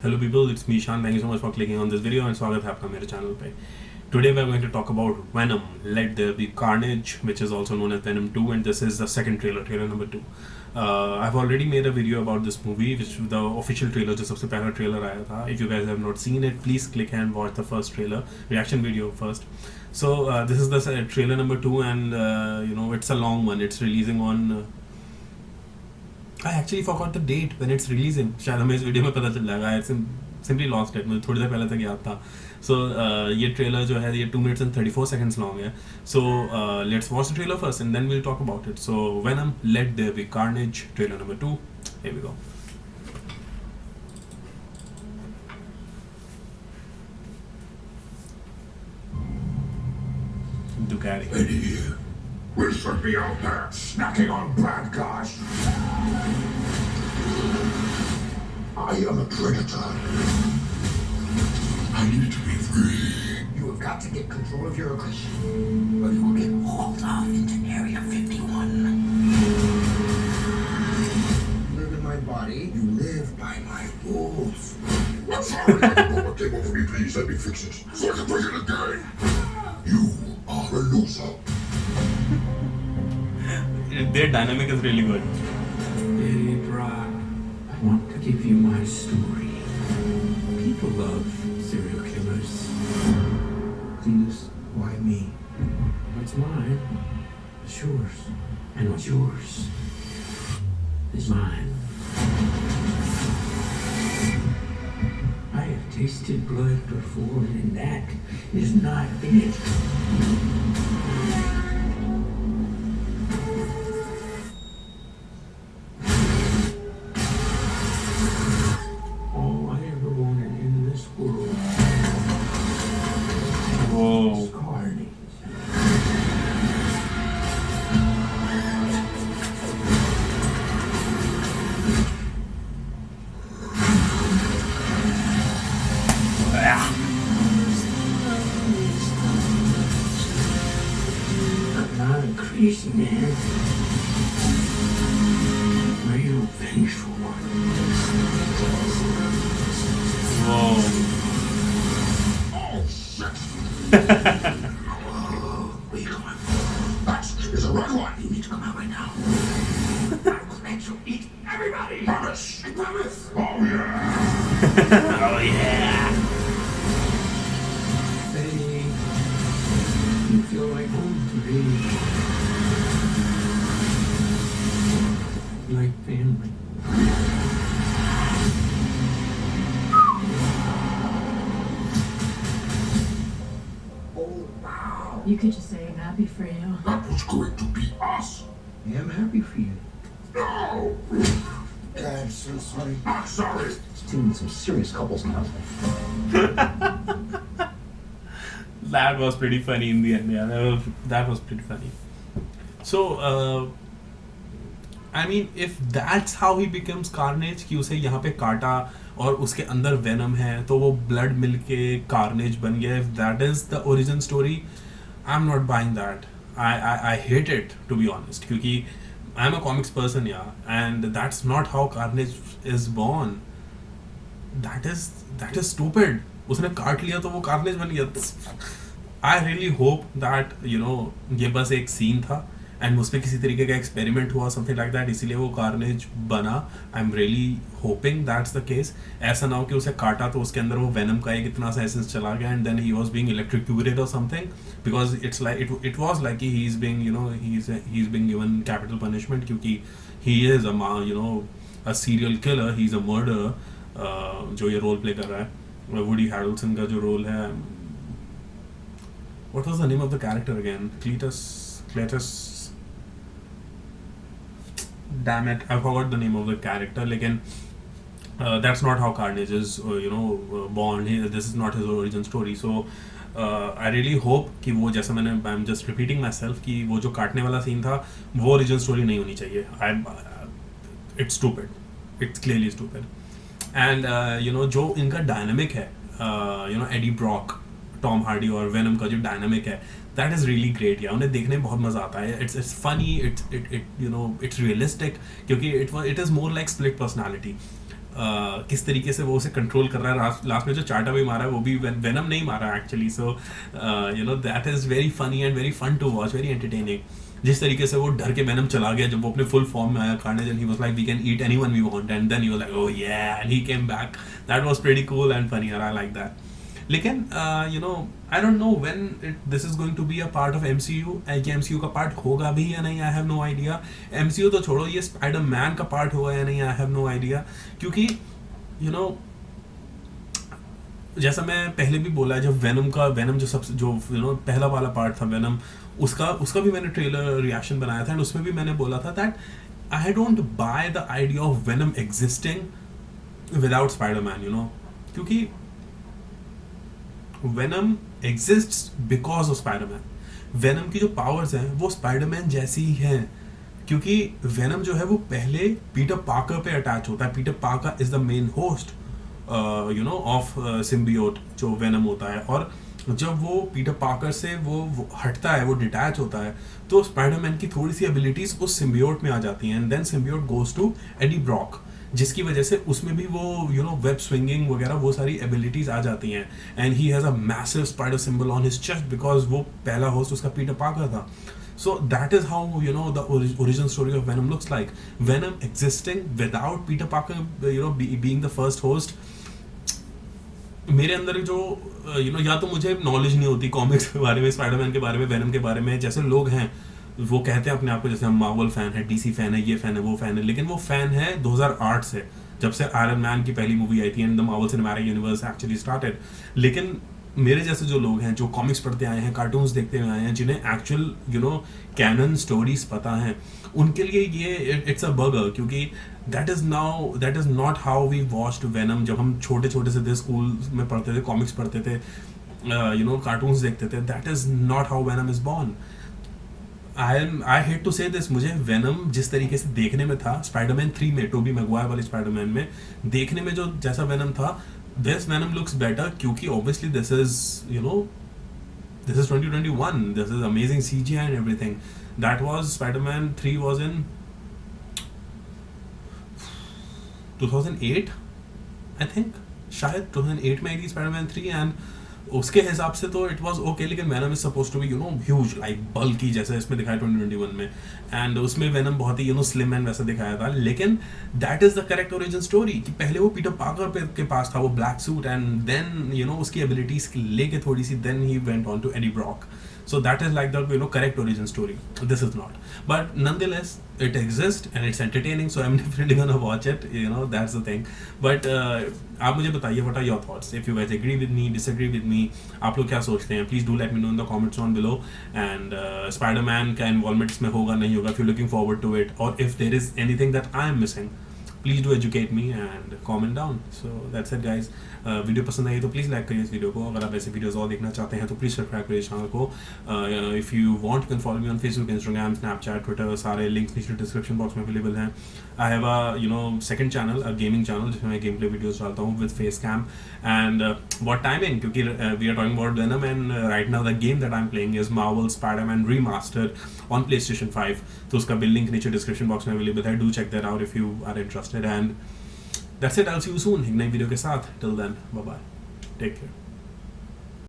Hello people, it's me Shan. Thank you so much for clicking on this video and स्वागत है आपका मेरे channel पे. Today we are going to talk about Venom, Let There Be Carnage, which is also known as Venom 2, and this is the second trailer number 2. I've already made a video about this movie, which the official trailer, जो सबसे पहला trailer आया था. If you guys have not seen it, please click and watch the first trailer, reaction video first. So this is the trailer number 2, and it's a long one. It's releasing on I actually forgot the date when it's releasing. शायद हमें इस video में पता चल जाएगा. I simply lost it. मुझे थोड़ी देर पहले तक याद था. So ये ट्रेलर जो है ये 2 minutes and 34 seconds long है. So let's watch the trailer first and then we'll talk about it. So Venom, Let There Be Carnage, trailer number 2. Here we go. Ducati. Eddie, we should be out there snacking on bad guys. I am a predator. I need to be free. You have got to get control of your aggression, or you will get hauled off into Area 51. You live in my body, you live by my rules. I'm sorry, I can put my game over me, please. Let me fix it so I can play it again. You are a loser. Their dynamic is really good. Eddie Brock, I want to give you my story. People love serial killers. Cletus, why me? What's mine is yours. And what's yours is mine. I have tasted blood before, and that is not it. All I ever wanted in this world Whoa. was carnage. I'm not a crazy man. Real vengeful one. Whoa. Oh, shit. Where you going? That is a red one. You need to come out right now. I will let you eat everybody. Promise. I promise. Oh, yeah. Oh yeah. Baby, you feel like home to me. Like family. Oh, wow. You could just say I'm happy for you. That was going to be us. Yeah, I'm happy for you. No. God, I'm so sorry. I'm sorry. Doing some serious couples now. That was pretty funny in the end. Yeah, that was pretty funny. So, I mean, if that's how he becomes Carnage, कि उसे यहाँ पे काटा और उसके अंदर Venom है, तो वो blood मिलके Carnage बन गया. If that is the origin story, I'm not buying that. I hate it, to be honest, क्योंकि I'm a comics person, yeah, and that's not how Carnage is born. That is stupid. उसने काट लिया तो वो Carnage बन गया. I really hope that ये बस एक सीन था एंड उस पर किसी तरीके का एक्सपेरिमेंट हुआ समथिंग लाइक दैट, इसीलिए वो कार्नेज बना. I am really hoping that's the case. ऐसा ना हो कि उसे काटा तो उसके अंदर वो वेनम का एक इतना सा एसेंस चला गया and then he was being electrocuted or something, because it's like it was like he is being he is being given capital punishment, क्योंकि he is a serial killer, he is a murder. जो ये role play कर रहा है woody हैरल्सन का जो role है, what was the name of the character again? Cletus. Damn it, I forgot the name of the character. लेकिन that's not how Carnage is, born. This is not his origin story. So I really hope कि वो जैसा मैंने I'm just repeating myself कि वो जो काटने वाला सीन था वो origin story नहीं होनी चाहिए. It's stupid. It's clearly stupid. And जो इनका dynamic है, एडी ब्रॉक, टॉम हार्डी और वेनम का जो डायनामिक है, दैट इज़ रियली ग्रेट. या उन्हें देखने में बहुत मज़ा आता है. इट्स फनी, इट्स रियलिस्टिक, क्योंकि it is more like split personality. किस तरीके से वो उसे कंट्रोल कर रहा है, लास्ट में जो चाटा भी मारा है वो भी वेनम नहीं मारा actually, so you know that is very funny and very fun to watch, very entertaining. जिस तरीके से वो डर के वेनम चला गया जब वो अपने फुल फॉर्म में आया Carnage, and he was like we can eat anyone we want, and then he was like oh yeah, and he came back. That was pretty cool and funny, I like that. लेकिन you know I don't know when this is going to be a part of MCU. क्या MCU का पार्ट होगा भी या नहीं, I have no idea. MCU तो छोड़ो, ये स्पाइडरमैन का पार्ट होगा या नहीं, आई हैव नो आइडिया. क्योंकि यू नो जैसा मैं पहले भी बोला, जब वेनम जो सबसे जो यू नो पहला वाला पार्ट था वेनम, उसका भी मैंने ट्रेलर रिएक्शन बनाया था, एंड उसमें भी मैंने बोला था that I don't buy the idea of Venom existing without Spiderman, you know. क्योंकि Venom exists because of Spiderman. Venom की जो पावर्स हैं वो स्पाइडरमैन जैसी ही हैं, क्योंकि वेनम जो है वो पहले पीटर पार्कर पे अटैच होता है. Peter Parker is the main host you know of symbiote जो वेनम होता है, और जब वो पीटर पार्कर से वो हटता है, वो डिटैच होता है, तो स्पाइडरमैन की थोड़ी सी एबिलिटीज उस सिम्बियोट में आ जाती हैं, and then symbiote goes to Eddie Brock, जिसकी वजह से उसमें भी वो यू नो वेब स्विंगिंग वगैरह वो सारी एबिलिटीज आ जाती हैं, and he has a massive spider symbol on his chest because वो पहला होस्ट उसका पीटर पार्कर था. So that is how you know the origin story of Venom looks like. Venom existing without Peter Parker, you know, being the first host. मेरे अंदर जो you know या तो मुझे नॉलेज नहीं होती कॉमिक्स के बारे में, स्पाइडरमैन के बारे में, वेनम के बारे में. जैसे लोग हैं वो कहते हैं अपने आप को, जैसे हम मार्वल फैन है, DC फैन है, ये फैन है, वो फैन है, लेकिन वो फैन है 2008 से, जब से आयरन मैन की पहली मूवी आई थी and the Marvel cinematic universe actually started. लेकिन मेरे जैसे जो लोग हैं जो कॉमिक्स पढ़ते आए हैं, कार्टून्स देखते हुए आए हैं, जिन्हें actual you know canon stories पता हैं, उनके लिए ये इट्स अ बर्गर. क्योंकि that is not how we watched Venom. जब हम छोटे से थे, स्कूल में पढ़ते थे, कॉमिक्स पढ़ते थे, यू नो कार्टून्स देखते थे, that is not how Venom is born. I hate to say this, मुझे वेनम जिस तरीके से देखने में था स्पाइडरमैन 3 में, टोबी मैगवायर वाले स्पाइडरमैन में देखने में जो जैसा वेनम था, this Venom looks better क्योंकि obviously this is you know this is 2021, this is amazing CGI and everything. That was Spider-Man 3 was in 2008 I think, शायद 2008 में आई थी Spider-Man 3, and उसके हिसाब से तो इट वाज ओके. लेकिन Venom is suppose to be you know huge, like bulky, जैसे इसमें दिखाया 2021 में, एंड उसमें वेनम बहुत ही यू नो स्लिम एंड वैसा दिखाया था. लेकिन that is the correct origin story कि पहले वो पीटर पार्कर के पास था वो black suit, and then you know उसकी एबिलिटीज लेके थोड़ी सी, then he went on to Eddie Brock. So that is like the you know correct origin story. This is not, but nonetheless it exists and it's entertaining. So I'm definitely gonna watch it. You know that's the thing. But आप मुझे बताइए what are your thoughts? If you guys agree with me, disagree with me, आप लोग क्या सोचते हैं? Please do let me know in the comments down below. And Spider-Man का involvement इसमें होगा नहीं होगा? If you're looking forward to it, or if there is anything that I am missing, please do educate me and comment down. So that's it guys. Video पसंद आई तो please like करिए इस video को. अगर आप ऐसे वीडियोस और देखना चाहते हैं तो प्लीज़ सब्सक्राइब करिए चैनल को. If you want can follow me on Facebook, Instagram, Snapchat, Twitter, सारे लिंक्स नीचे डिस्क्रिप्शन बॉक्स में अवेलेबल हैं. I have a you know second channel, a gaming channel, जिसमें मैं गेम प्ले वीडियोस डालता हूँ with face cam and what timing, क्योंकि we are talking about Venom and right now the game that I am playing is Marvel Spiderman remastered on PlayStation 5. तो उसका बिल link नीचे description box में available है. Do check that out if you are interested. And that's it. I'll see you soon एक नई video के साथ. Till then, bye bye. Take care.